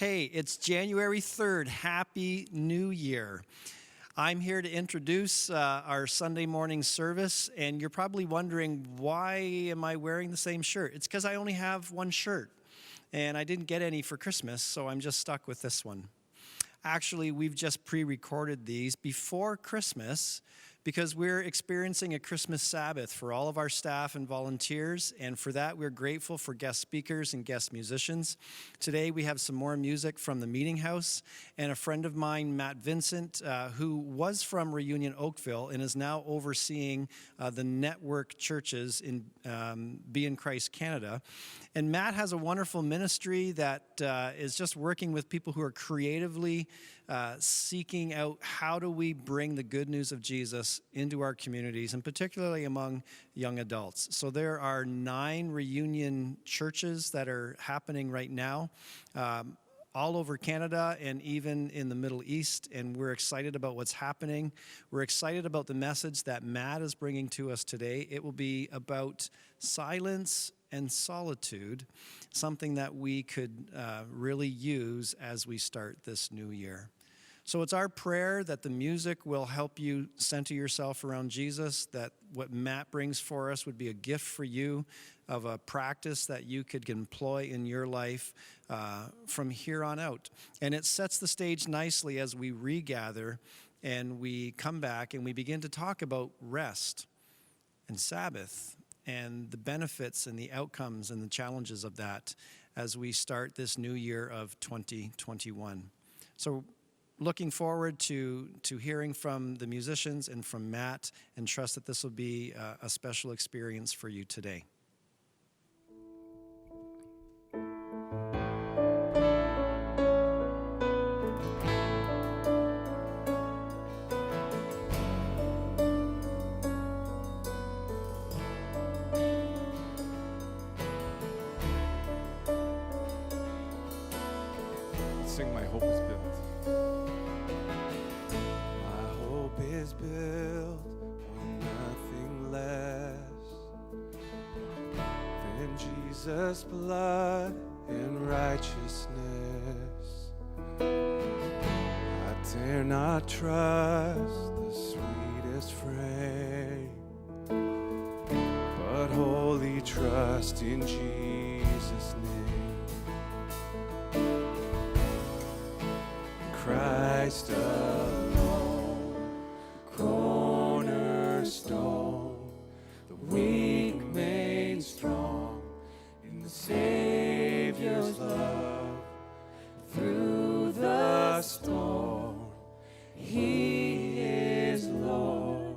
Hey, it's January 3rd. Happy New Year. I'm here to introduce our Sunday morning service, and you're probably wondering, why am I wearing the same shirt? It's because I only have one shirt, and I didn't get any for Christmas, so I'm just stuck with this one. Actually, we've just pre-recorded these before Christmas because we're experiencing a Christmas Sabbath for all of our staff and volunteers, and for that we're grateful for guest speakers and guest musicians. Today we have some more music from the Meeting House, and a friend of mine, Matt Vincent, who was from Reunion Oakville and is now overseeing the network churches in Be in Christ Canada. And Matt has a wonderful ministry that is just working with people who are creatively seeking out how do we bring the good news of Jesus into our communities, and particularly among young adults. So there are 9 reunion churches that are happening right now, all over Canada and even in the Middle East, and we're excited about what's happening. We're excited about the message that Matt is bringing to us today. It will be about silence and solitude, something that we could really use as we start this new year. So it's our prayer that the music will help you center yourself around Jesus, that what Matt brings for us would be a gift for you of a practice that you could employ in your life from here on out. And it sets the stage nicely as we regather and we come back and we begin to talk about rest and Sabbath and the benefits and the outcomes and the challenges of that as we start this new year of 2021. So looking forward to hearing from the musicians and from Matt, and trust that this will be a special experience for you today. Sing My Hope is Built. My hope is built on nothing less than Jesus' blood and righteousness. I dare not trust the sweetest frame, but wholly trust in Jesus' name. Christ alone, cornerstone, the weak made strong in the Savior's love. Through the storm, He is Lord,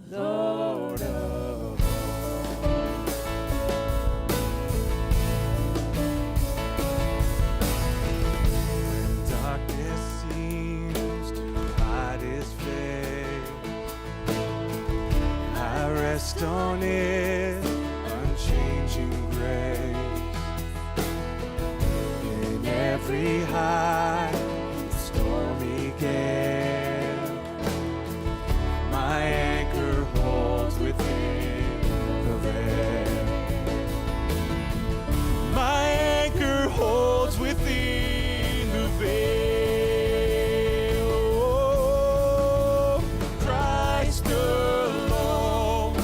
Lord of all. When darkness seems to hide His face, I rest on His unchanging grace. In every high and stormy gale, my anchor holds within the veil. My anchor holds within the veil. Oh, Christ alone,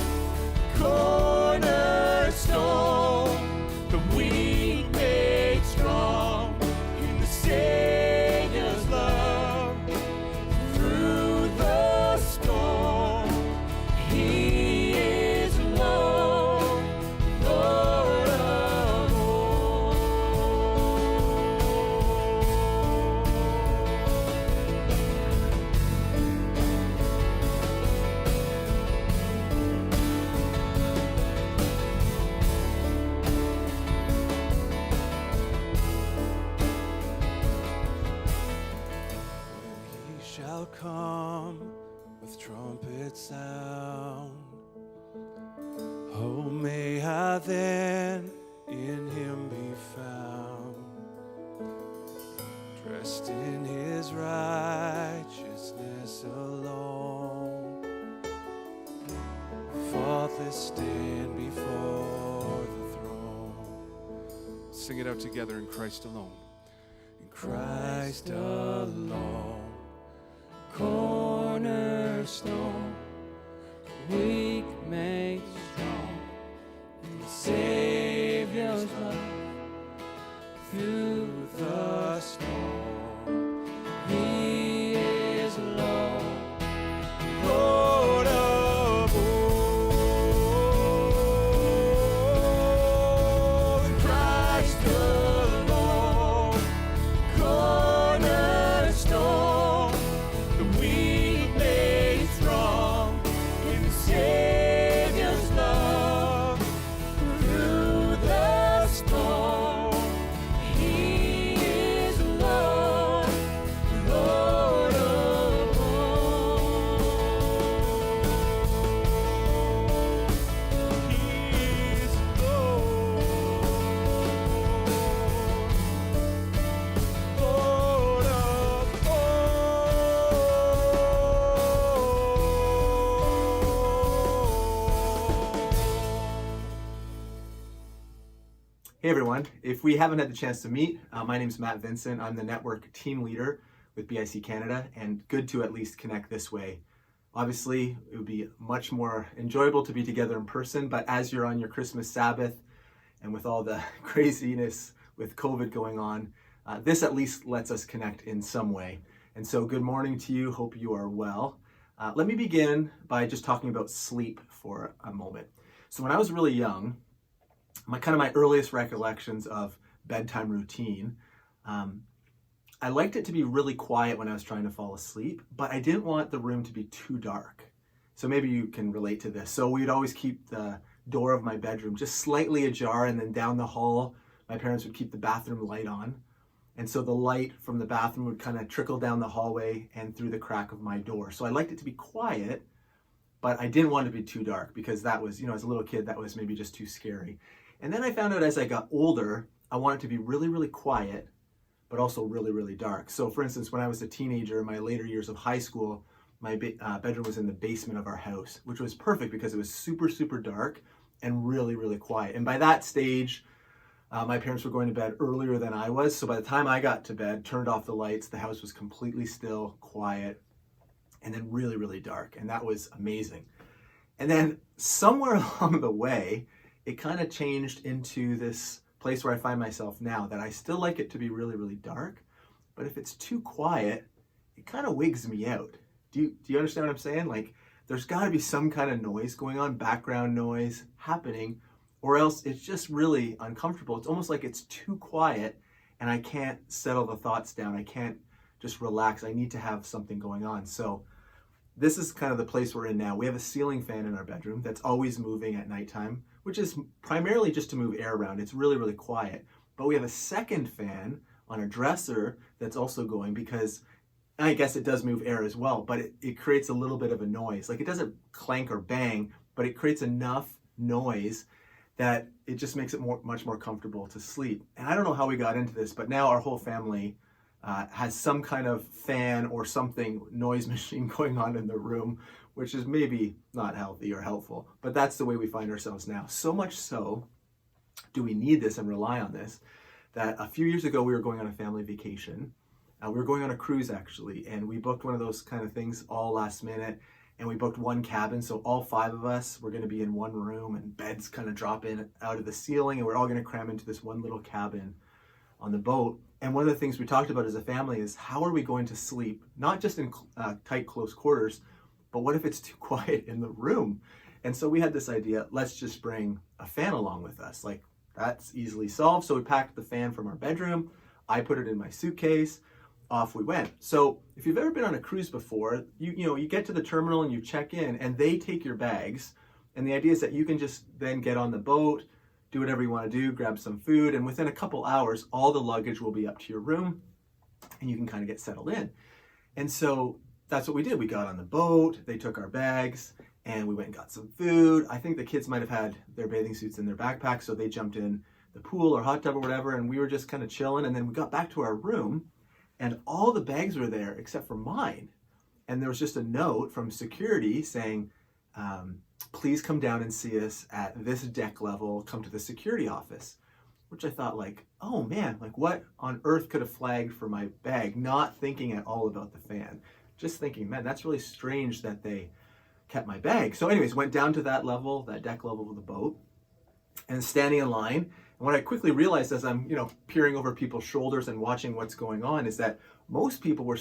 cornerstone, the weak made strong in the Savior's love. Through the storm, He is Lord, Lord of all. When He shall come with trumpet sound, oh, may I then in Him be found, dressed in His righteousness alone, faultless stand before the throne. Sing it out together, in Christ alone. In Christ alone, cornerstone, weak made strong, in the Savior's love, through the storm, He is Lord, Lord of all, Christ alone, cornerstone, the weak made strong, in the Savior's love, through the storm, He is Lord, Lord of all. He is Lord, Lord of all. Hey everyone, if we haven't had the chance to meet, my name is Matt Vincent. I'm the network team leader with BIC Canada, and good to at least connect this way. Obviously, it would be much more enjoyable to be together in person, but as you're on your Christmas Sabbath and with all the craziness with COVID going on, this at least lets us connect in some way. And so good morning to you, hope you are well. Let me begin by just talking about sleep for a moment. So when I was really young, my earliest recollections of bedtime routine, I liked it to be really quiet when I was trying to fall asleep, but I didn't want the room to be too dark. So maybe you can relate to this. So we'd always keep the door of my bedroom just slightly ajar, and then down the hall, my parents would keep the bathroom light on. And so the light from the bathroom would kind of trickle down the hallway and through the crack of my door. So I liked it to be quiet, but I didn't want it to be too dark because that was, as a little kid, that was maybe just too scary. And then I found out as I got older, I wanted to be really, really quiet, but also really, really dark. So for instance, when I was a teenager in my later years of high school, my bedroom was in the basement of our house, which was perfect because it was super, super dark and really, really quiet. And by that stage, my parents were going to bed earlier than I was. So by the time I got to bed, turned off the lights, the house was completely still, quiet, and then really, really dark. And that was amazing. And then somewhere along the way, it kind of changed into this place where I find myself now, that I still like it to be really, really dark, but if it's too quiet, it kind of wigs me out. Do you understand what I'm saying? Like, there's got to be some kind of noise going on, background noise happening, or else it's just really uncomfortable. It's almost like it's too quiet and I can't settle the thoughts down. I can't just relax. I need to have something going on. So this is kind of the place we're in now. We have a ceiling fan in our bedroom that's always moving at nighttime, which is primarily just to move air around. It's really, really quiet. But we have a second fan on a dresser that's also going because I guess it does move air as well, but it creates a little bit of a noise. Like, it doesn't clank or bang, but it creates enough noise that it just makes it much more comfortable to sleep. And I don't know how we got into this, but now our whole family has some kind of fan or something, noise machine going on in the room, which is maybe not healthy or helpful, but that's the way we find ourselves now. So much so do we need this and rely on this, that a few years ago we were going on a family vacation. We were going on a cruise actually, and we booked one of those kind of things all last minute, and we booked one cabin, so all 5 of us were going to be in one room, and beds kind of drop in out of the ceiling, and we're all going to cram into this one little cabin on the boat. And one of the things we talked about as a family is, how are we going to sleep, not just in tight, close quarters, but what if it's too quiet in the room? And so we had this idea, let's just bring a fan along with us. Like, that's easily solved. So we packed the fan from our bedroom. I put it in my suitcase. Off we went. So if you've ever been on a cruise before, you get to the terminal and you check in and they take your bags. And the idea is that you can just then get on the boat, do whatever you want to do, grab some food, and within a couple hours, all the luggage will be up to your room and you can kind of get settled in. And so that's what we did. We got on the boat, they took our bags, and we went and got some food. I think the kids might have had their bathing suits in their backpacks, so they jumped in the pool or hot tub or whatever, and we were just kind of chilling. And then we got back to our room, and all the bags were there except for mine. And there was just a note from security saying, please come down and see us at this deck level, come to the security office. which I thought like, oh man, like what on earth could have flagged for my bag? Not thinking at all about the fan. Just thinking, man, that's really strange that they kept my bag. So anyways, went down to that level, that deck level of the boat, and standing in line. And what I quickly realized as I'm, peering over people's shoulders and watching what's going on is that most people were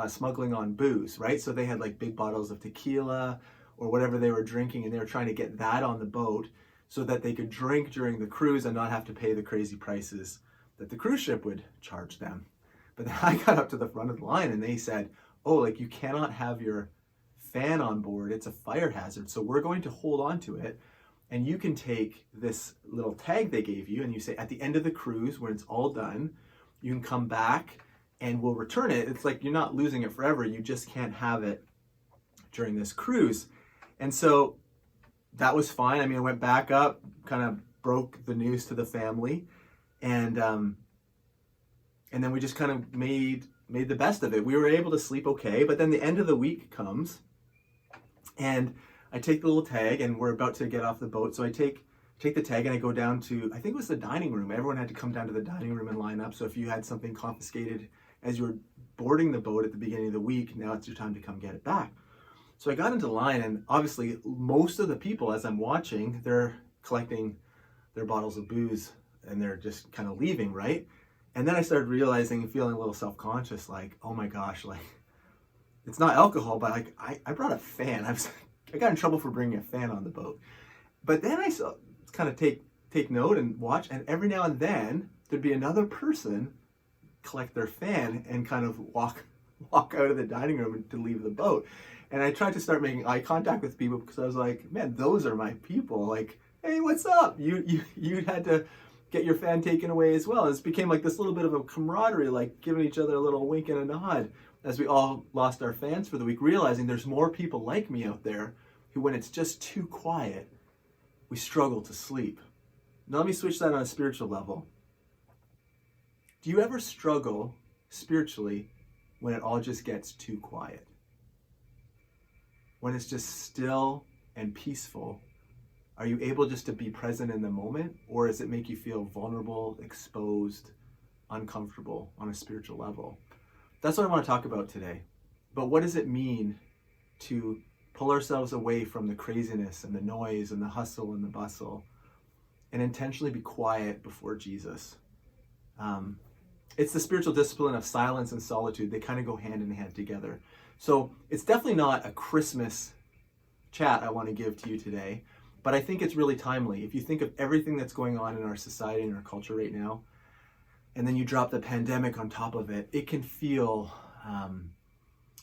smuggling on booze, right? So they had like big bottles of tequila or whatever they were drinking, and they were trying to get that on the boat so that they could drink during the cruise and not have to pay the crazy prices that the cruise ship would charge them. But then I got up to the front of the line and they said, oh, like you cannot have your fan on board. It's a fire hazard. So we're going to hold on to it. And you can take this little tag they gave you and you say, at the end of the cruise, when it's all done, you can come back and we'll return it. It's like you're not losing it forever. You just can't have it during this cruise. And so that was fine. I mean, I went back up, kind of broke the news to the family, and then we just kind of made the best of it. We were able to sleep okay, but then the end of the week comes, and I take the little tag, and we're about to get off the boat. So I take the tag and I go down to, I think it was the dining room. Everyone had to come down to the dining room and line up. So if you had something confiscated as you were boarding the boat at the beginning of the week, now it's your time to come get it back. So I got into line, and obviously most of the people, as I'm watching, they're collecting their bottles of booze and they're just kind of leaving, right? And then I started realizing and feeling a little self-conscious, like, oh my gosh, like, it's not alcohol, but like, I brought a fan. I got in trouble for bringing a fan on the boat. But then I saw, kind of take note and watch, and every now and then there'd be another person collect their fan and kind of walk out of the dining room to leave the boat. And I tried to start making eye contact with people because I was like, man, those are my people. Like, hey, what's up? You had to get your fan taken away as well. It became like this little bit of a camaraderie, like giving each other a little wink and a nod as we all lost our fans for the week, realizing there's more people like me out there who, when it's just too quiet, we struggle to sleep. Now let me switch that on a spiritual level. Do you ever struggle spiritually when it all just gets too quiet? When it's just still and peaceful, are you able just to be present in the moment, or does it make you feel vulnerable, exposed, uncomfortable on a spiritual level? That's what I want to talk about today. But what does it mean to pull ourselves away from the craziness and the noise and the hustle and the bustle and intentionally be quiet before Jesus? It's the spiritual discipline of silence and solitude. They kind of go hand in hand together. So it's definitely not a Christmas chat I want to give to you today, but I think it's really timely. If you think of everything that's going on in our society and our culture right now, and then you drop the pandemic on top of it, it can feel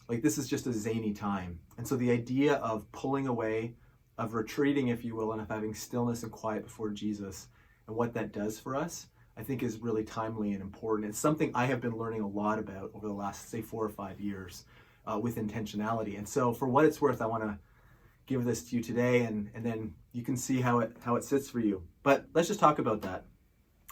like this is just a zany time. And so the idea of pulling away, of retreating, if you will, and of having stillness and quiet before Jesus and what that does for us, I think is really timely and important. It's something I have been learning a lot about over the last, say, 4 or 5 years with intentionality. And so for what it's worth, I want to give this to you today, and then you can see how it sits for you. But let's just talk about that.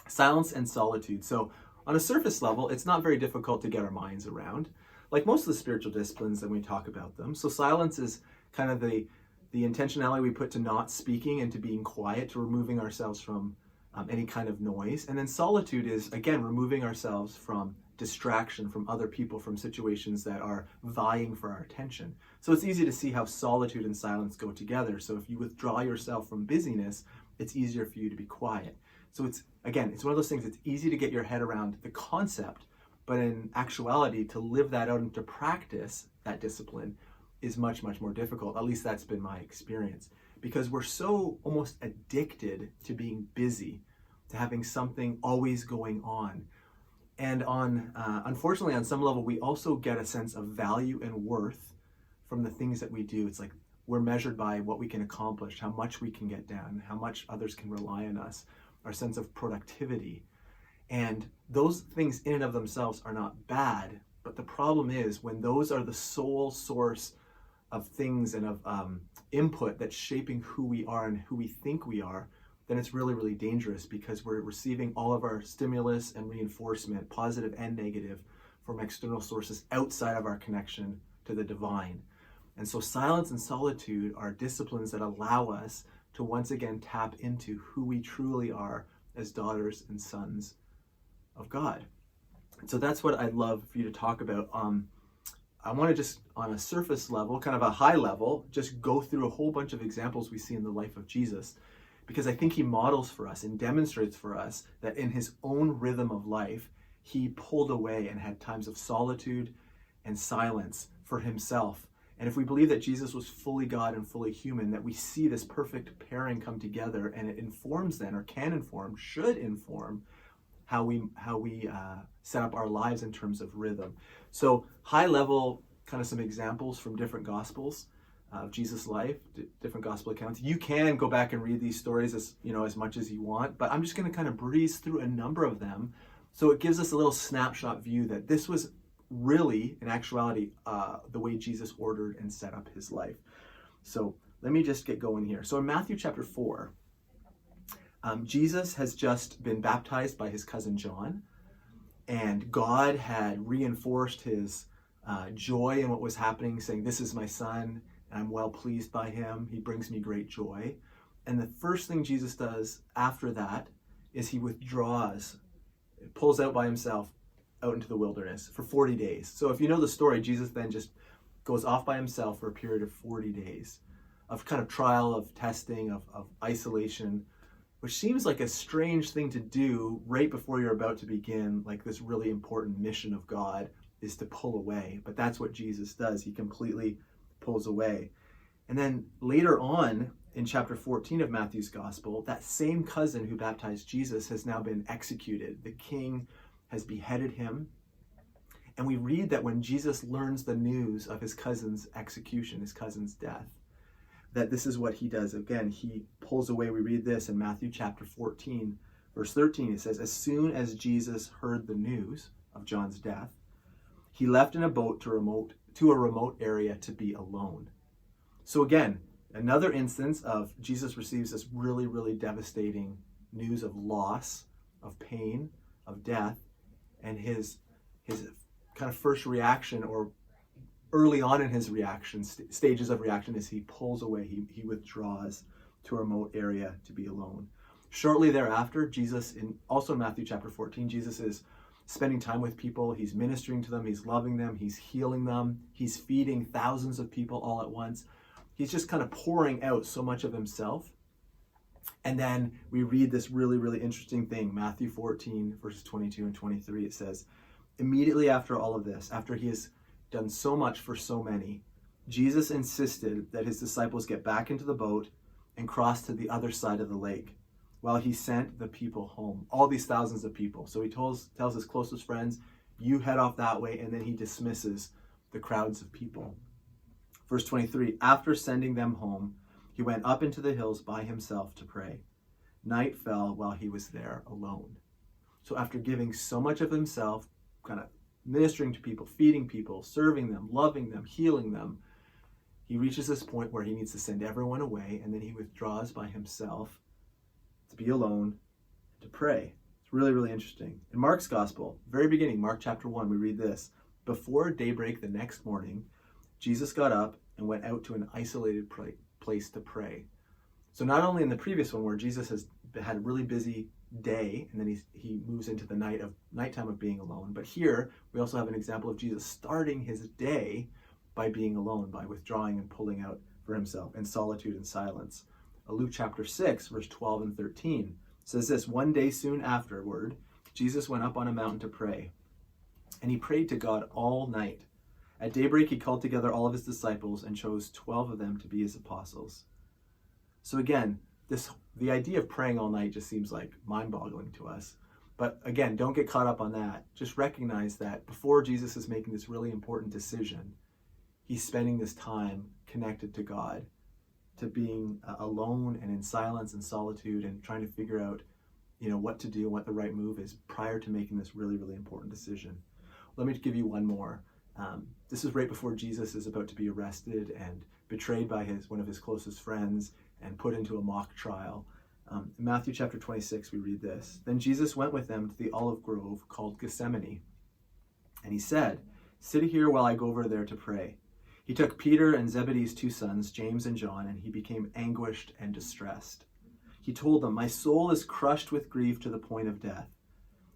Silence and solitude. So on a surface level, it's not very difficult to get our minds around, like most of the spiritual disciplines when we talk about them. So silence is kind of the intentionality we put to not speaking and to being quiet, to removing ourselves from any kind of noise. And then solitude is, again, removing ourselves from distraction, from other people, from situations that are vying for our attention. So it's easy to see how solitude and silence go together. So if you withdraw yourself from busyness, it's easier for you to be quiet. So it's one of those things, it's easy to get your head around the concept, but in actuality, to live that out and to practice that discipline is much, much more difficult. At least that's been my experience, because we're so almost addicted to being busy, to having something always going on. And unfortunately, on some level, we also get a sense of value and worth from the things that we do. It's like we're measured by what we can accomplish, how much we can get done, how much others can rely on us, our sense of productivity. And those things in and of themselves are not bad, but the problem is when those are the sole source of things and of input that's shaping who we are and who we think we are, then it's really, really dangerous, because we're receiving all of our stimulus and reinforcement, positive and negative, from external sources outside of our connection to the divine. And so silence and solitude are disciplines that allow us to once again tap into who we truly are as daughters and sons of God. So that's what I'd love for you to talk about. I want to just, on a surface level, kind of a high level, just go through a whole bunch of examples we see in the life of Jesus, because I think he models for us and demonstrates for us that in his own rhythm of life, he pulled away and had times of solitude and silence for himself. And if we believe that Jesus was fully God and fully human, that we see this perfect pairing come together, and it informs then, or can inform, should inform, how we set up our lives in terms of rhythm. So high level, kind of some examples from different gospels of Jesus' life, different gospel accounts. You can go back and read these stories as much as you want, but I'm just going to kind of breeze through a number of them, so it gives us a little snapshot view that this was really, in actuality, the way Jesus ordered and set up his life. So let me just get going here. So in Matthew chapter 4, Jesus has just been baptized by his cousin John, and God had reinforced his joy in what was happening, saying, "This is my son, and I'm well pleased by him. He brings me great joy." And the first thing Jesus does after that is he withdraws, pulls out by himself out into the wilderness for 40 days. So if you know the story, Jesus then just goes off by himself for a period of 40 days of kind of trial, of testing, of isolation, which seems like a strange thing to do right before you're about to begin, like this really important mission of God is to pull away. But that's what Jesus does. He completely pulls away. And then later on in chapter 14 of Matthew's gospel, that same cousin who baptized Jesus has now been executed. The king has beheaded him. And we read that when Jesus learns the news of his cousin's execution, his cousin's death, that this is what he does. Again, he pulls away. We read this in Matthew chapter 14, verse 13. It says, "As soon as Jesus heard the news of John's death, he left in a boat to a remote area to be alone." So again, another instance of Jesus receives this really, really devastating news of loss, of pain, of death, and his kind of first reaction, or early on in his reaction, stages of reaction, is he pulls away, he withdraws to a remote area to be alone. Shortly thereafter, Jesus, also in Matthew chapter 14, Jesus is spending time with people. He's ministering to them, he's loving them, he's healing them, he's feeding thousands of people all at once. He's just kind of pouring out so much of himself. And then we read this really, really interesting thing, Matthew 14, verses 22 and 23. It says, "Immediately after all of this, after he has done so much for so many, Jesus insisted that his disciples get back into the boat and cross to the other side of the lake while he sent the people home." All these thousands of people. So he tells his closest friends, "You head off that way," and then he dismisses the crowds of people. Verse 23, "After sending them home, he went up into the hills by himself to pray. Night fell while he was there alone." So after giving so much of himself, kind of ministering to people, feeding people, serving them, loving them, healing them, he reaches this point where he needs to send everyone away, and then he withdraws by himself to be alone, to pray. It's really, really interesting. In Mark's gospel, very beginning, Mark chapter 1, we read this: "Before daybreak the next morning, Jesus got up and went out to an isolated place to pray." So not only in the previous one where Jesus has had a really busy day, and then he moves into the nighttime of being alone, but here we also have an example of Jesus starting his day by being alone, by withdrawing and pulling out for himself in solitude and silence. Luke chapter 6, verse 12 and 13 says this: "One day soon afterward, Jesus went up on a mountain to pray, and he prayed to God all night. At daybreak, he called together all of his disciples and chose 12 of them to be his apostles." So again, the idea of praying all night just seems like mind-boggling to us. But again, don't get caught up on that. Just recognize that before Jesus is making this really important decision, he's spending this time connected to God, to being alone and in silence and solitude, and trying to figure out, what to do, what the right move is prior to making this really, really important decision. Let me give you one more. This is right before Jesus is about to be arrested and betrayed by one of his closest friends and put into a mock trial. In Matthew chapter 26, we read this: "Then Jesus went with them to the olive grove called Gethsemane, and he said, 'Sit here while I go over there to pray.' He took Peter and Zebedee's two sons, James and John, and he became anguished and distressed. He told them, "My soul is crushed with grief to the point of death.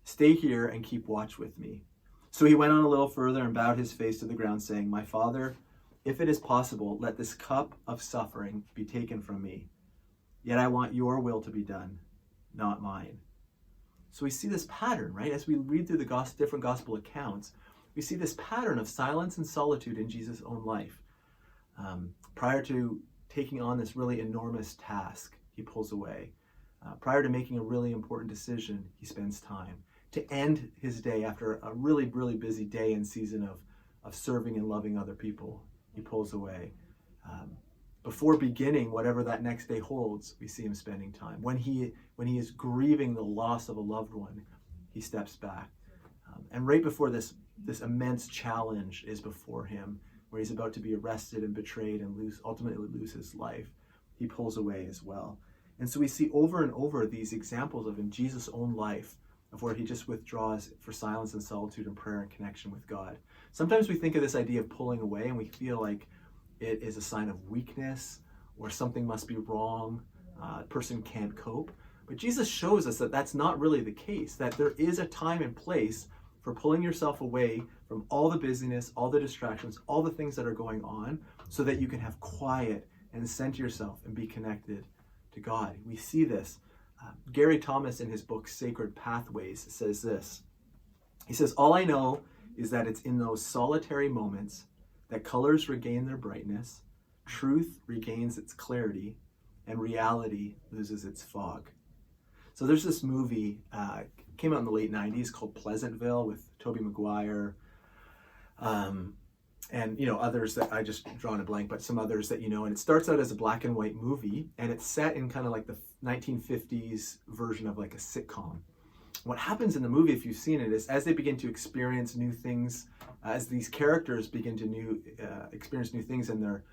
Stay here and keep watch with me." So he went on a little further and bowed his face to the ground, saying, "My Father, if it is possible, let this cup of suffering be taken from me. Yet I want your will to be done, not mine." So we see this pattern, right? As we read through the different gospel accounts, we see this pattern of silence and solitude in Jesus' own life. Prior to taking on this really enormous task, he pulls away. Prior to making a really important decision, he spends time. To end his day after a really, really busy day and season of serving and loving other people, he pulls away. Before beginning whatever that next day holds, we see him spending time. When he is grieving the loss of a loved one, he steps back. And right before this immense challenge is before him, where he's about to be arrested and betrayed and ultimately lose his life, he pulls away as well. And so we see over and over these examples of in Jesus' own life, of where he just withdraws for silence and solitude and prayer and connection with God. Sometimes we think of this idea of pulling away and we feel like it is a sign of weakness or something must be wrong, a person can't cope. But Jesus shows us that that's not really the case, that there is a time and place for pulling yourself away from all the busyness, all the distractions, all the things that are going on, so that you can have quiet and center yourself and be connected to God. We see this. Gary Thomas, in his book Sacred Pathways, says this. He says, "All I know is that it's in those solitary moments that colors regain their brightness, truth regains its clarity, and reality loses its fog." So there's this movie, came out in the late 90s, called Pleasantville with Tobey Maguire, and others that I just drawn a blank, but some others that and it starts out as a black and white movie, and it's set in kind of like the 1950s version of like a sitcom. What happens in the movie, if you've seen it, is as they begin to experience new things, as these characters begin to experience new things and their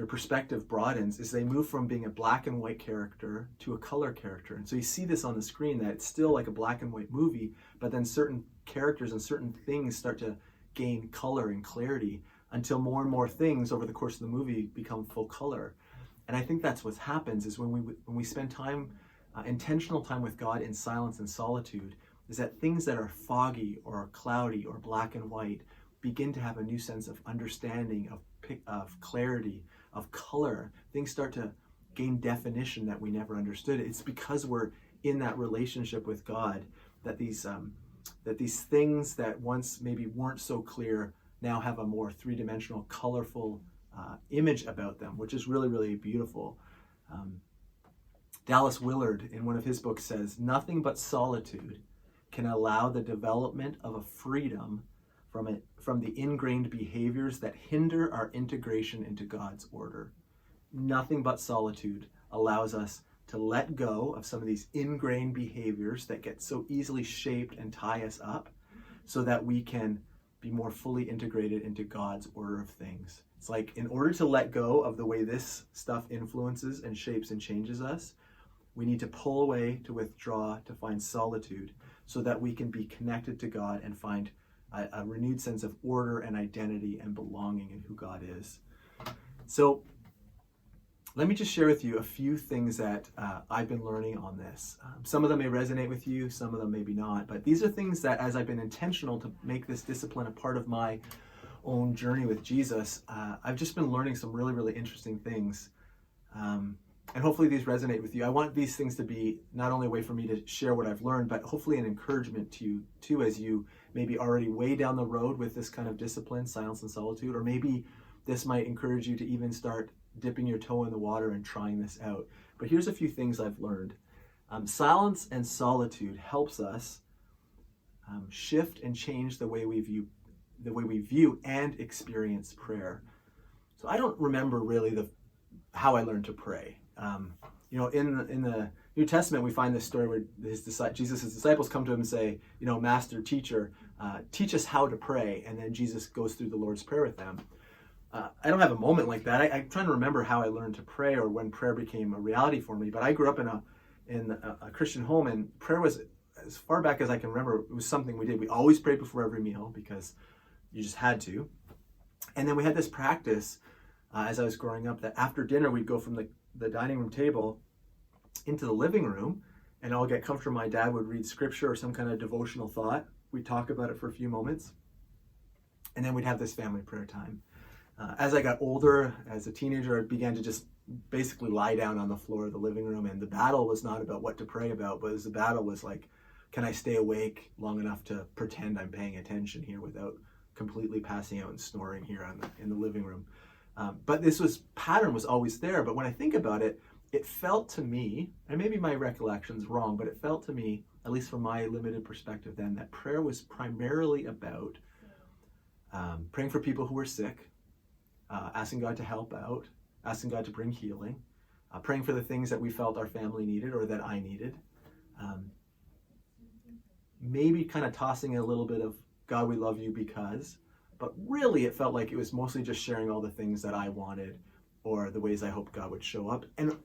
perspective broadens, is they move from being a black and white character to a color character. And so you see this on the screen, that it's still like a black and white movie, but then certain characters and certain things start to gain color and clarity until more and more things over the course of the movie become full color. And I think that's what happens is when we spend time, intentional time with God in silence and solitude, is that things that are foggy or cloudy or black and white begin to have a new sense of understanding, of clarity, of color. Things start to gain definition that we never understood. It's because we're in that relationship with God that these things that once maybe weren't so clear now have a more three-dimensional, colorful image about them, which is really, really beautiful. Dallas Willard, in one of his books, says, "Nothing but solitude can allow the development of a freedom from the ingrained behaviors that hinder our integration into God's order." Nothing but solitude allows us to let go of some of these ingrained behaviors that get so easily shaped and tie us up, so that we can be more fully integrated into God's order of things. It's like, in order to let go of the way this stuff influences and shapes and changes us, we need to pull away, to withdraw, to find solitude, so that we can be connected to God and find a renewed sense of order and identity and belonging in who God is. So let me just share with you a few things that I've been learning on this. Some of them may resonate with you, some of them maybe not, but these are things that, as I've been intentional to make this discipline a part of my own journey with Jesus, I've just been learning some really, really interesting things. And hopefully these resonate with you. I want these things to be not only a way for me to share what I've learned, but hopefully an encouragement to you too, as you maybe already way down the road with this kind of discipline, silence and solitude, or maybe this might encourage you to even start dipping your toe in the water and trying this out. But here's a few things I've learned. Silence and solitude helps us shift and change the way we view and experience prayer. So I don't remember really how I learned to pray. In the New Testament, we find this story where Jesus' disciples come to him and say, "Master, teacher, teach us how to pray." And then Jesus goes through the Lord's Prayer with them. I don't have a moment like that. I'm trying to remember how I learned to pray or when prayer became a reality for me. But I grew up in a Christian home, and prayer was, as far back as I can remember, it was something we did. We always prayed before every meal because you just had to. And then we had this practice as I was growing up, that after dinner we'd go from the dining room table into the living room, and I'll get comfortable. My dad would read scripture or some kind of devotional thought. We'd talk about it for a few moments, and then we'd have this family prayer time. As I got older, as a teenager, I began to just basically lie down on the floor of the living room, and the battle was not about what to pray about, but the battle was like, can I stay awake long enough to pretend I'm paying attention here without completely passing out and snoring here in the living room? But this pattern was always there. But when I think about it, it felt to me, and maybe my recollection's wrong, but it felt to me, at least from my limited perspective then, that prayer was primarily about praying for people who were sick, asking God to help out, asking God to bring healing, praying for the things that we felt our family needed or that I needed. Maybe kind of tossing a little bit of, God, we love you because, but really it felt like it was mostly just sharing all the things that I wanted or the ways I hoped God would show up. And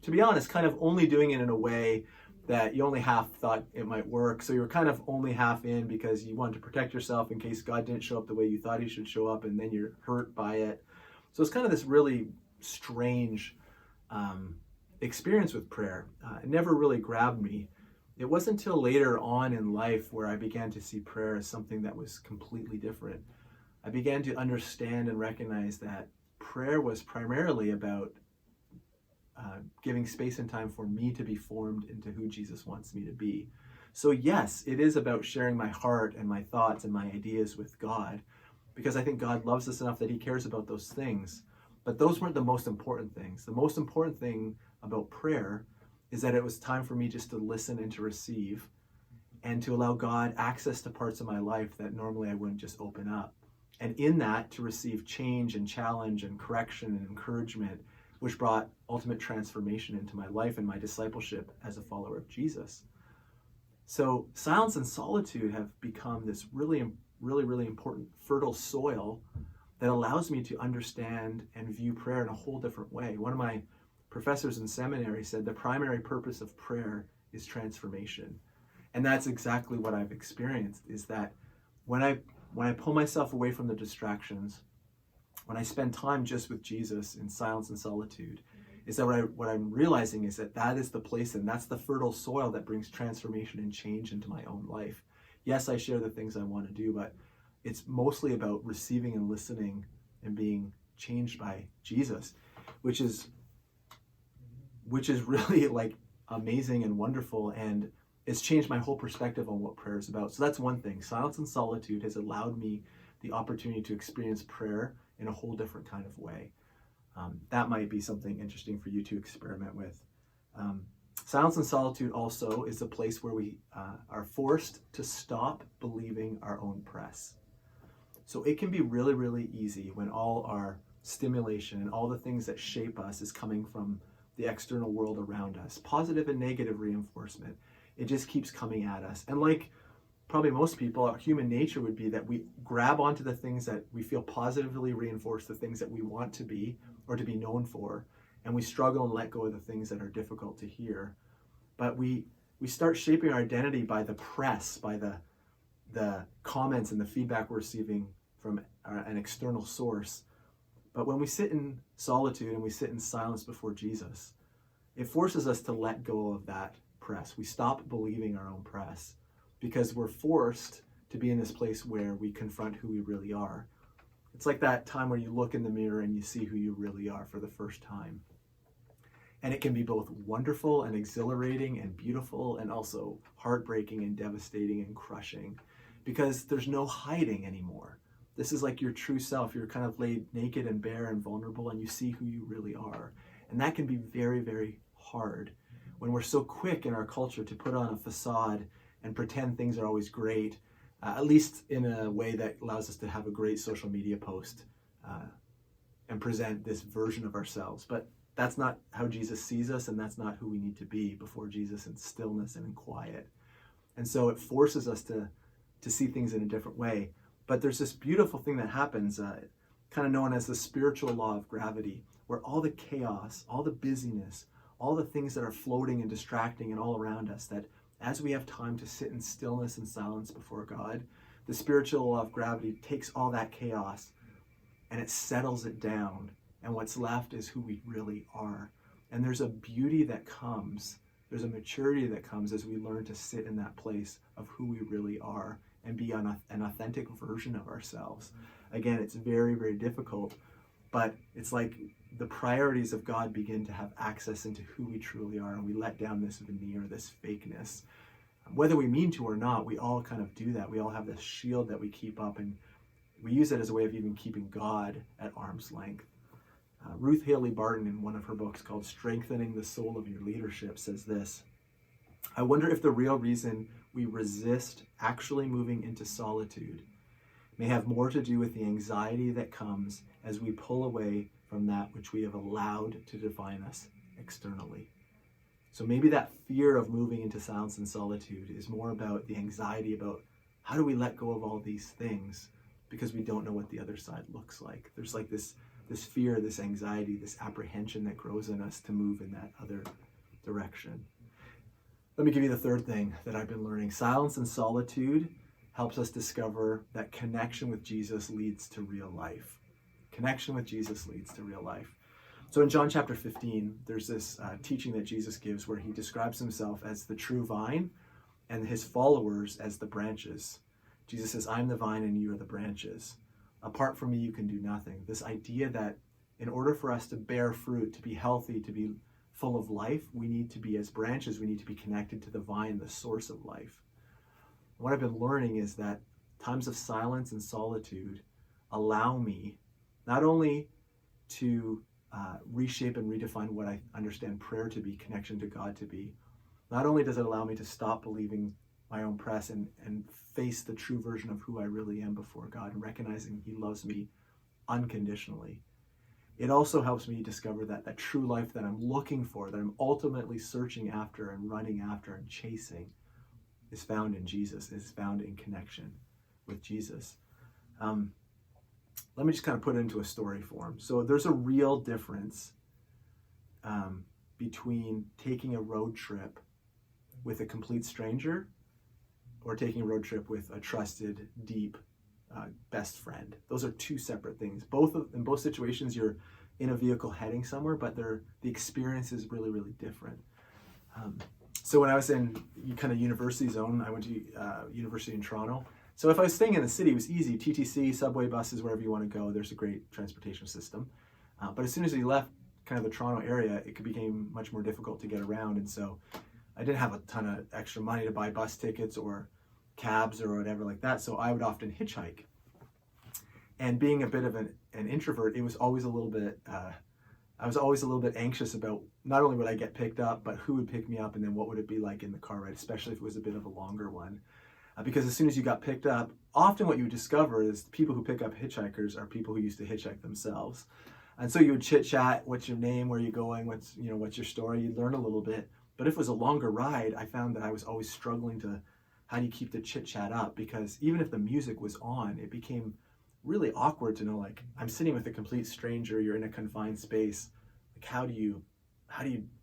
to be honest, kind of only doing it in a way that you only half thought it might work. So you were kind of only half in because you wanted to protect yourself in case God didn't show up the way you thought he should show up, and then you're hurt by it. So it's kind of this really strange experience with prayer. It never really grabbed me. It wasn't until later on in life where I began to see prayer as something that was completely different. I began to understand and recognize that prayer was primarily about giving space and time for me to be formed into who Jesus wants me to be. So yes, it is about sharing my heart and my thoughts and my ideas with God, because I think God loves us enough that he cares about those things. But those weren't the most important things. The most important thing about prayer is that it was time for me just to listen and to receive and to allow God access to parts of my life that normally I wouldn't just open up. And in that, to receive change and challenge and correction and encouragement, which brought ultimate transformation into my life and my discipleship as a follower of Jesus. So silence and solitude have become this really, really, really important fertile soil that allows me to understand and view prayer in a whole different way. One of my professors in seminary said the primary purpose of prayer is transformation. And that's exactly what I've experienced, is that when I pull myself away from the distractions, when I spend time just with Jesus in silence and solitude, is that what I'm realizing is that is the place, and that's the fertile soil that brings transformation and change into my own life. Yes, I share the things I want to do, but it's mostly about receiving and listening and being changed by Jesus, which is really like amazing and wonderful, and it's changed my whole perspective on what prayer is about. So that's one thing. Silence and solitude has allowed me the opportunity to experience prayer in a whole different kind of way. That might be something interesting for you to experiment with. Silence and solitude also is a place where we are forced to stop believing our own press. So it can be really, really easy when all our stimulation and all the things that shape us is coming from the external world around us, positive and negative reinforcement. It just keeps coming at us. And like probably most people, our human nature would be that we grab onto the things that we feel positively reinforce, the things that we want to be or to be known for, and we struggle and let go of the things that are difficult to hear. But we start shaping our identity by the press, by the comments and the feedback we're receiving from an external source. But when we sit in solitude and we sit in silence before Jesus, it forces us to let go of that press. We stop believing our own press because we're forced to be in this place where we confront who we really are. It's like that time where you look in the mirror and you see who you really are for the first time. And it can be both wonderful and exhilarating and beautiful, and also heartbreaking and devastating and crushing, because there's no hiding anymore. This is like your true self. You're kind of laid naked and bare and vulnerable, and you see who you really are. And that can be very, very hard when we're so quick in our culture to put on a facade and pretend things are always great, at least in a way that allows us to have a great social media post and present this version of ourselves. But that's not how Jesus sees us, and that's not who we need to be before Jesus in stillness and in quiet. And so it forces us to see things in a different way. But there's this beautiful thing that happens, kind of known as the spiritual law of gravity, where all the chaos, all the busyness, all the things that are floating and distracting and all around us, that as we have time to sit in stillness and silence before God, the spiritual law of gravity takes all that chaos and it settles it down. And what's left is who we really are. And there's a beauty that comes, there's a maturity that comes as we learn to sit in that place of who we really are and be an authentic version of ourselves. Again, it's very, very difficult, but it's like the priorities of God begin to have access into who we truly are, and we let down this veneer, this fakeness. Whether we mean to or not, we all kind of do that. We all have this shield that we keep up, and we use it as a way of even keeping God at arm's length. Ruth Haley Barton, in one of her books called Strengthening the Soul of Your Leadership, says this: I wonder if the real reason we resist actually moving into solitude may have more to do with the anxiety that comes as we pull away from that which we have allowed to define us externally. So maybe that fear of moving into silence and solitude is more about the anxiety about how do we let go of all these things because we don't know what the other side looks like. There's like this fear, this anxiety, this apprehension that grows in us to move in that other direction. Let me give you the third thing that I've been learning. Silence and solitude helps us discover that connection with Jesus leads to real life. Connection with Jesus leads to real life. So in John chapter 15, there's this teaching that Jesus gives where he describes himself as the true vine and his followers as the branches. Jesus says, I'm the vine and you are the branches. Apart from me, you can do nothing. This idea that in order for us to bear fruit, to be healthy, to be full of life, we need to be, as branches, we need to be connected to the vine, the source of life. What I've been learning is that times of silence and solitude allow me not only to reshape and redefine what I understand prayer to be, connection to God to be, not only does it allow me to stop believing my own press and face the true version of who I really am before God and recognizing he loves me unconditionally. It also helps me discover that true life that I'm looking for, that I'm ultimately searching after and running after and chasing, is found in Jesus, is found in connection with Jesus. Let me just kind of put it into a story form. So there's a real difference between taking a road trip with a complete stranger or taking a road trip with a trusted, deep, best friend. Those are two separate things. In both situations, you're in a vehicle heading somewhere, but the experience is really, really different. So when I was in kind of university zone, I went to university in Toronto. So if I was staying in the city, it was easy. TTC, subway, buses, wherever you want to go, there's a great transportation system. But as soon as you left kind of the Toronto area, it became much more difficult to get around. And so I didn't have a ton of extra money to buy bus tickets or cabs or whatever like that. So I would often hitchhike. And being a bit of an introvert, it was always a little bit, I was always a little bit anxious about not only would I get picked up, but who would pick me up and then what would it be like in the car ride, especially if it was a bit of a longer one. Because as soon as you got picked up, often what you would discover is the people who pick up hitchhikers are people who used to hitchhike themselves. And so you would chit chat, what's your name, where are you going, what's your story, you'd learn a little bit. But if it was a longer ride, I found that I was always struggling to, how do you keep the chit chat up? Because even if the music was on, it became really awkward to know, like, I'm sitting with a complete stranger, you're in a confined space. Like, how do you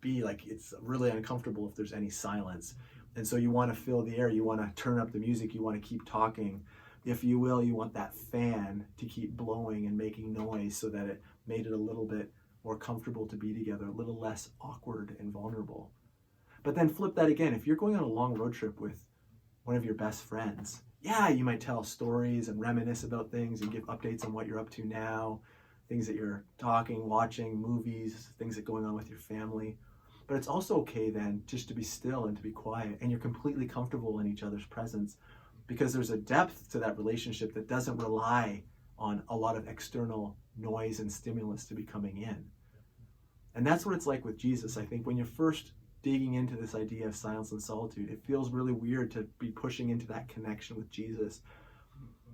be, like, it's really uncomfortable if there's any silence. And so you want to fill the air, you want to turn up the music, you want to keep talking. If you will, you want that fan to keep blowing and making noise so that it made it a little bit more comfortable to be together, a little less awkward and vulnerable. But then flip that again. If you're going on a long road trip with one of your best friends, yeah, you might tell stories and reminisce about things and give updates on what you're up to now, things that you're talking, watching, movies, things that are going on with your family. But it's also okay then just to be still and to be quiet, and you're completely comfortable in each other's presence because there's a depth to that relationship that doesn't rely on a lot of external noise and stimulus to be coming in. And that's what it's like with Jesus. I think when you're first digging into this idea of silence and solitude, it feels really weird to be pushing into that connection with Jesus.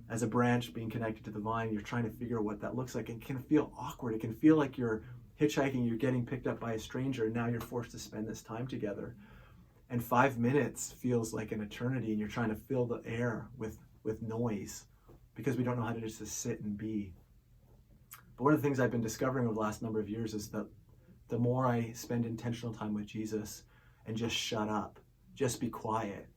As a branch being connected to the vine, you're trying to figure out what that looks like. It can feel awkward. It can feel like you're hitchhiking, you're getting picked up by a stranger, and now you're forced to spend this time together. And 5 minutes feels like an eternity, and you're trying to fill the air with noise because we don't know how to just sit and be. But one of the things I've been discovering over the last number of years is that the more I spend intentional time with Jesus and just shut up, just be quiet,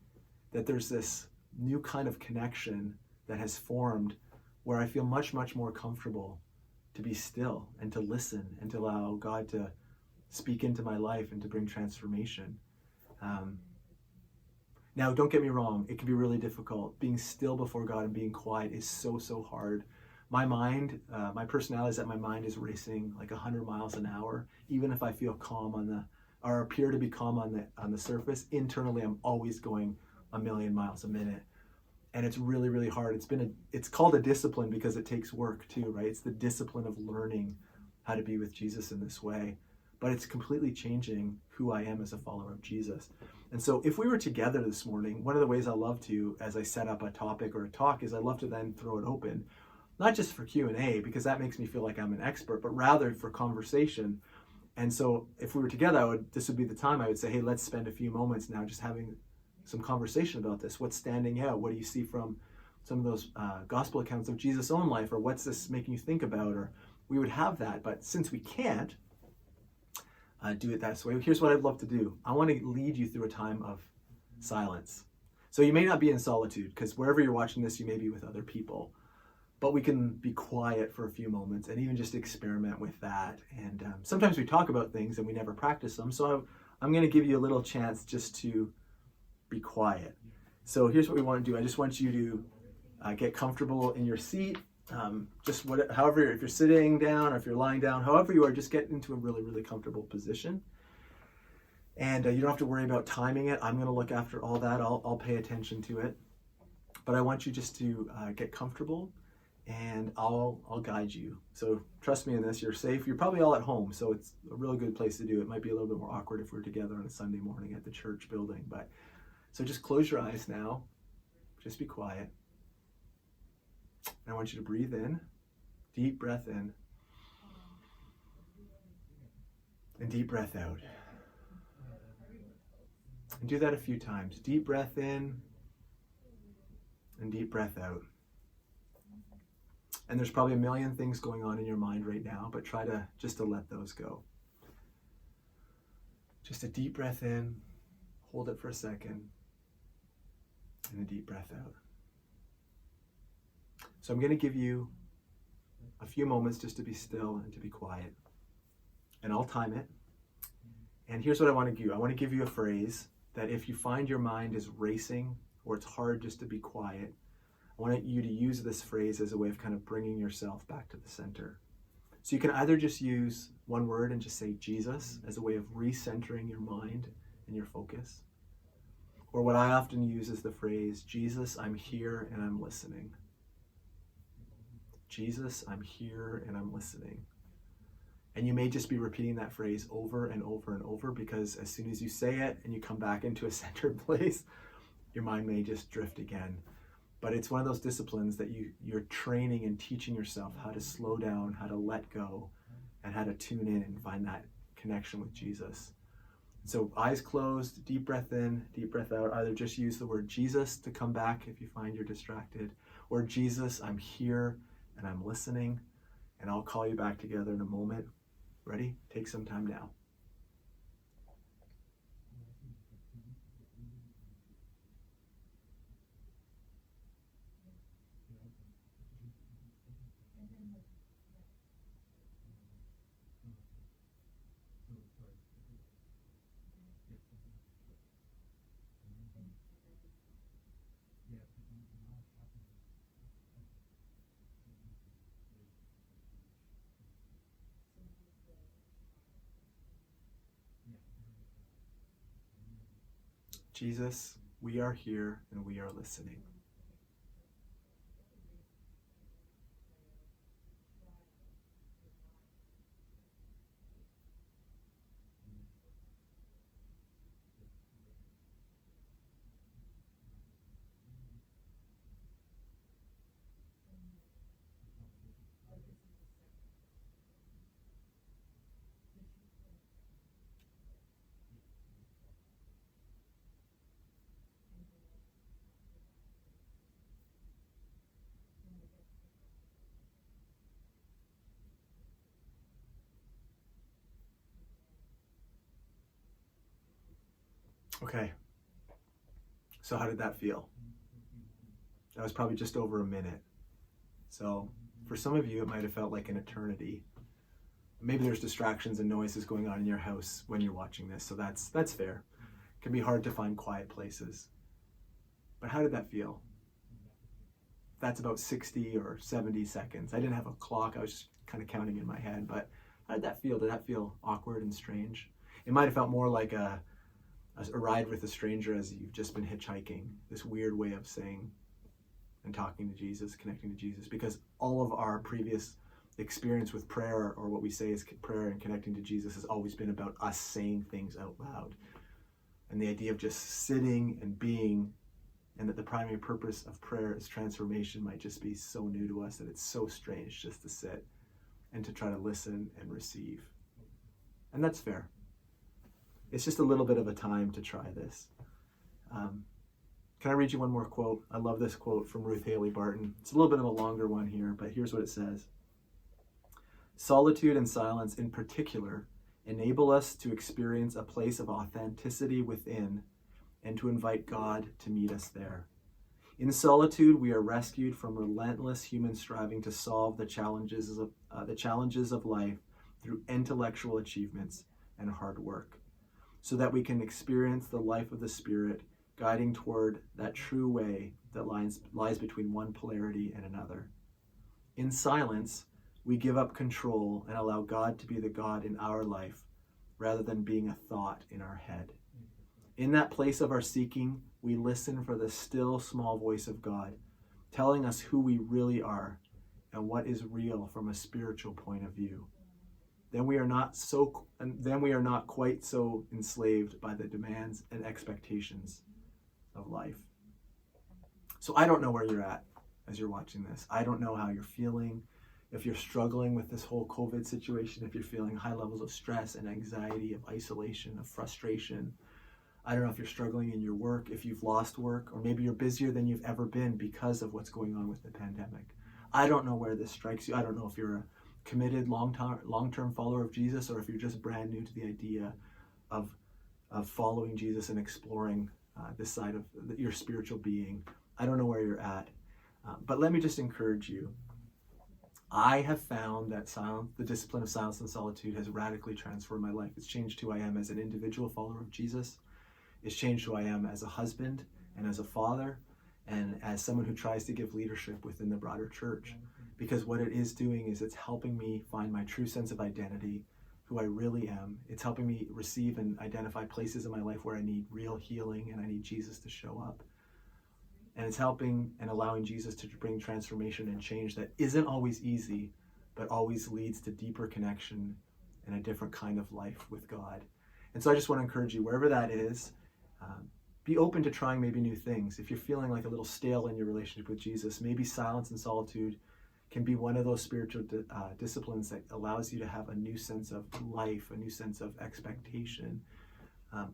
that there's this new kind of connection that has formed where I feel much, much more comfortable to be still and to listen and to allow God to speak into my life and to bring transformation. Now, don't get me wrong, it can be really difficult. Being still before God and being quiet is so hard. My mind, my personality is that my mind is racing like 100 miles an hour. Even if I feel calm or appear to be calm on the surface, internally I'm always going a million miles a minute. And it's really hard. It's called a discipline because it takes work too, right? It's the discipline of learning how to be with Jesus in this way. But it's completely changing who I am as a follower of Jesus. And so if we were together this morning, one of the ways I love to, as I set up a topic or a talk, is I love to then throw it open, not just for Q&A, because that makes me feel like I'm an expert, but rather for conversation. And so if we were together, this would be the time I would say, hey, let's spend a few moments now just having some conversation about this. What's standing out? What do you see from some of those gospel accounts of Jesus' own life? Or what's this making you think about? Or we would have that. But since we can't do it that way, here's what I'd love to do. I want to lead you through a time of silence. So you may not be in solitude, because wherever you're watching this, you may be with other people. But we can be quiet for a few moments and even just experiment with that. And sometimes we talk about things and we never practice them. So I'm going to give you a little chance just to be quiet. So here's what we want to do. I just want you to get comfortable in your seat. However, if you're sitting down or if you're lying down, however you are, just get into a really comfortable position. And you don't have to worry about timing it. I'm going to look after all that. I'll pay attention to it. But I want you just to get comfortable, and I'll guide you. So trust me in this, you're safe. You're probably all at home, so it's a really good place to do it. It might be a little bit more awkward if we're together on a Sunday morning at the church building. So just close your eyes now. Just be quiet. And I want you to breathe in, deep breath in, and deep breath out. And do that a few times. Deep breath in, and deep breath out. And there's probably a million things going on in your mind right now, but try to let those go. Just a deep breath in, hold it for a second, and a deep breath out. So I'm going to give you a few moments just to be still and to be quiet. And I'll time it. And here's what I want to do. I want to give you a phrase that if you find your mind is racing or it's hard just to be quiet, I want you to use this phrase as a way of kind of bringing yourself back to the center. So you can either just use one word and just say Jesus as a way of recentering your mind and your focus. Or what I often use is the phrase, Jesus, I'm here and I'm listening. Jesus, I'm here and I'm listening. And you may just be repeating that phrase over and over and over, because as soon as you say it and you come back into a centered place, your mind may just drift again. But it's one of those disciplines that you're training and teaching yourself how to slow down, how to let go, and how to tune in and find that connection with Jesus. So eyes closed, deep breath in, deep breath out. Either just use the word Jesus to come back if you find you're distracted, or Jesus, I'm here and I'm listening, and I'll call you back together in a moment. Ready? Take some time now. Jesus, we are here and we are listening. Okay, so how did that feel? That was probably just over a minute. So for some of you, it might have felt like an eternity. Maybe there's distractions and noises going on in your house when you're watching this, so that's fair. It can be hard to find quiet places. But how did that feel? That's about 60 or 70 seconds. I didn't have a clock. I was just kind of counting in my head. But how did that feel? Did that feel awkward and strange? It might have felt more like a ride with a stranger as you've just been hitchhiking. This weird way of saying and talking to Jesus, connecting to Jesus. Because all of our previous experience with prayer, or what we say is prayer and connecting to Jesus, has always been about us saying things out loud. And the idea of just sitting and being, and that the primary purpose of prayer is transformation, might just be so new to us that it's so strange just to sit and to try to listen and receive. And that's fair. It's just a little bit of a time to try this. Can I read you one more quote? I love this quote from Ruth Haley Barton. It's a little bit of a longer one here, but here's what it says. Solitude and silence in particular enable us to experience a place of authenticity within and to invite God to meet us there. In solitude, we are rescued from relentless human striving to solve the challenges of life through intellectual achievements and hard work, so that we can experience the life of the Spirit guiding toward that true way that lies between one polarity and another. In silence, we give up control and allow God to be the God in our life rather than being a thought in our head. In that place of our seeking, we listen for the still small voice of God, telling us who we really are and what is real from a spiritual point of view. Then we are not quite so enslaved by the demands and expectations of life. So I don't know where you're at as you're watching this. I don't know how you're feeling. If you're struggling with this whole COVID situation, if you're feeling high levels of stress and anxiety, of isolation, of frustration. I don't know if you're struggling in your work, if you've lost work, or maybe you're busier than you've ever been because of what's going on with the pandemic. I don't know where this strikes you. I don't know if you're a committed long-term follower of Jesus, or if you're just brand new to the idea of following Jesus and exploring this side of your spiritual being. I don't know where you're at, but let me just encourage you. I have found that the discipline of silence and solitude has radically transformed my life. It's changed who I am as an individual follower of Jesus. It's changed who I am as a husband and as a father and as someone who tries to give leadership within the broader church. Because what it is doing is it's helping me find my true sense of identity, who I really am. It's helping me receive and identify places in my life where I need real healing and I need Jesus to show up. And it's helping and allowing Jesus to bring transformation and change that isn't always easy, but always leads to deeper connection and a different kind of life with God. And so I just want to encourage you, wherever that is, be open to trying maybe new things. If you're feeling like a little stale in your relationship with Jesus, maybe silence and solitude can be one of those spiritual disciplines that allows you to have a new sense of life, a new sense of expectation.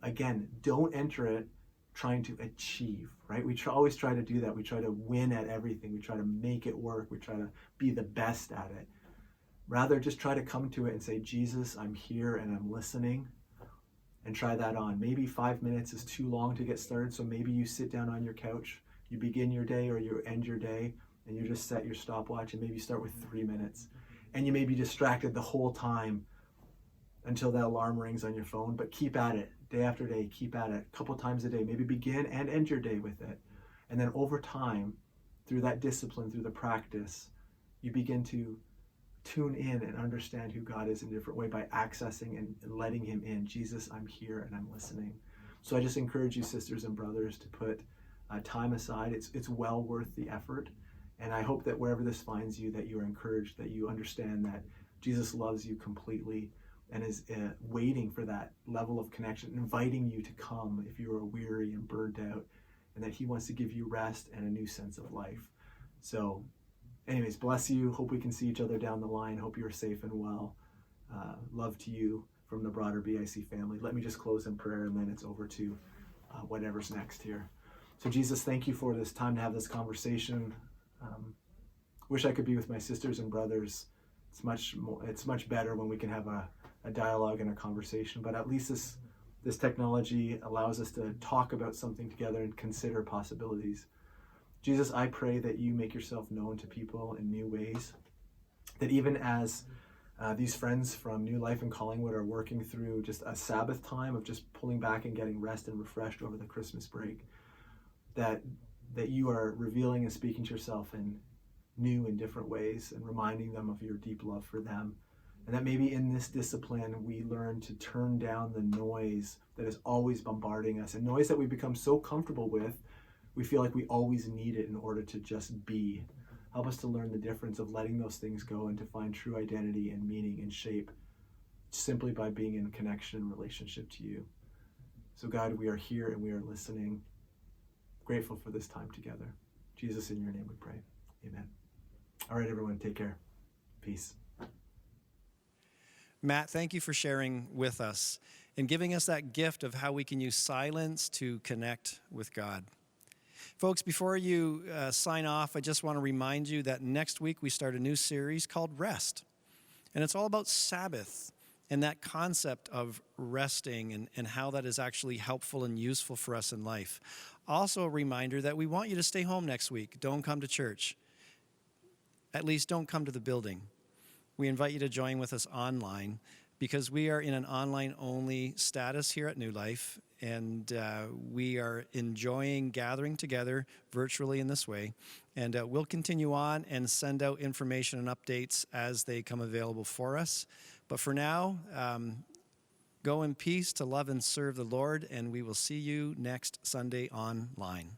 Again, don't enter it trying to achieve, right? We always try to do that. We try to win at everything. We try to make it work. We try to be the best at it. Rather, just try to come to it and say, Jesus, I'm here and I'm listening, and try that on. Maybe 5 minutes is too long to get started, so maybe you sit down on your couch, you begin your day or you end your day, and you just set your stopwatch and maybe you start with 3 minutes. And you may be distracted the whole time until that alarm rings on your phone, but keep at it. Day after day, keep at it. A couple times a day, maybe begin and end your day with it. And then over time, through that discipline, through the practice, you begin to tune in and understand who God is in a different way by accessing and letting him in. Jesus, I'm here and I'm listening. So I just encourage you, sisters and brothers, to put time aside. It's well worth the effort. And I hope that wherever this finds you, that you are encouraged, that you understand that Jesus loves you completely and is waiting for that level of connection, inviting you to come if you are weary and burned out, and that he wants to give you rest and a new sense of life. So anyways, bless you. Hope we can see each other down the line. Hope you're safe and well. Love to you from the broader BIC family. Let me just close in prayer, and then it's over to whatever's next here. So Jesus, thank you for this time to have this conversation. Wish I could be with my sisters and brothers. It's much better when we can have a dialogue and a conversation, but at least this technology allows us to talk about something together and consider possibilities. Jesus, I pray that you make yourself known to people in new ways, that even as These friends from New Life in Collingwood are working through just a Sabbath time of just pulling back and getting rest and refreshed over the Christmas break. That you are revealing and speaking to yourself in new and different ways and reminding them of your deep love for them. And that maybe in this discipline, we learn to turn down the noise that is always bombarding us, and noise that we become so comfortable with, we feel like we always need it in order to just be. Help us to learn the difference of letting those things go and to find true identity and meaning and shape simply by being in connection and relationship to you. So God, we are here and we are listening, grateful for this time together. Jesus, in your name we pray. Amen. All right, everyone, take care. Peace. Matt, thank you for sharing with us and giving us that gift of how we can use silence to connect with God. Folks, before you sign off, I just want to remind you that next week we start a new series called Rest. And it's all about Sabbath and that concept of resting and how that is actually helpful and useful for us in life. Also a reminder that we want you to stay home next week. Don't come to church. At least don't come to the building. We invite you to join with us online because we are in an online-only status here at New Life, and we are enjoying gathering together virtually in this way. And we'll continue on and send out information and updates as they come available for us. But for now, go in peace to love and serve the Lord, and we will see you next Sunday online.